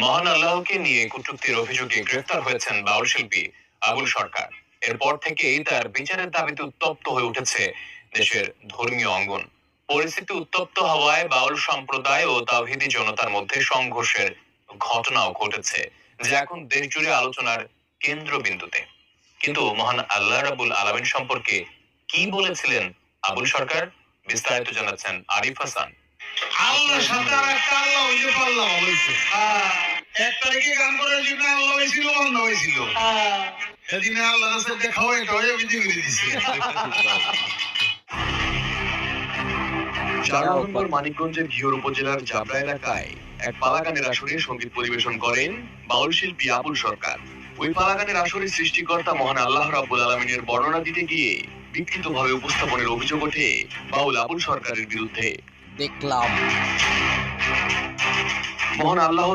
মহান আল্লাহকে নিয়ে কটূক্তির অভিযোগে গ্রেফতার হয়েছেন বাউল শিল্পী আবুল সরকার। এরপর থেকেই তার বিচারের দাবিতে উত্তপ্ত হয়ে উঠেছে দেশের ধর্মীয় অঙ্গন। পরিস্থিতি উত্তপ্ত হওয়ায় বাউল সম্প্রদায় ও তাওহীদি জনতার মধ্যে সংঘর্ষের ঘটনাও ঘটেছে, যা এখন দেশ জুড়ে আলোচনার কেন্দ্রবিন্দুতে। কিন্তু মহান আল্লাহ রাব্বুল আলামিন সম্পর্কে কি বলেছিলেন আবুল সরকার? বিস্তারিত জানাচ্ছেন আরিফ হাসান। আল্লাহর সাথে আর একটা আল্লাহ হইতে পারলাম হয়েছে। এক তারিখে গান করার জন্য আল্লাহ হয়েছিল, বন্ধ হয়েছিল। সেদিনে আল্লাহ রাসূল দেখা হয়ে এটা হয়ে বিধি করে দিছে। 4 নভেম্বর মানিকগঞ্জের ঘিওর উপজেলার জাবরা এলাকায় এক পালাগানের আসরে সঙ্গীত পরিবেশন করেন বাউল শিল্পী আবুল সরকার। ওই পালাগানের আসরে সৃষ্টিকর্তা মহান আল্লাহ রাব্বুল আলামিনের বর্ণনা দিতে গিয়ে বিকৃতভাবে উপস্থাপনের অভিযোগ ওঠে বাউল আবুল সরকারের বিরুদ্ধে। দেখলাম মহান আল্লাহ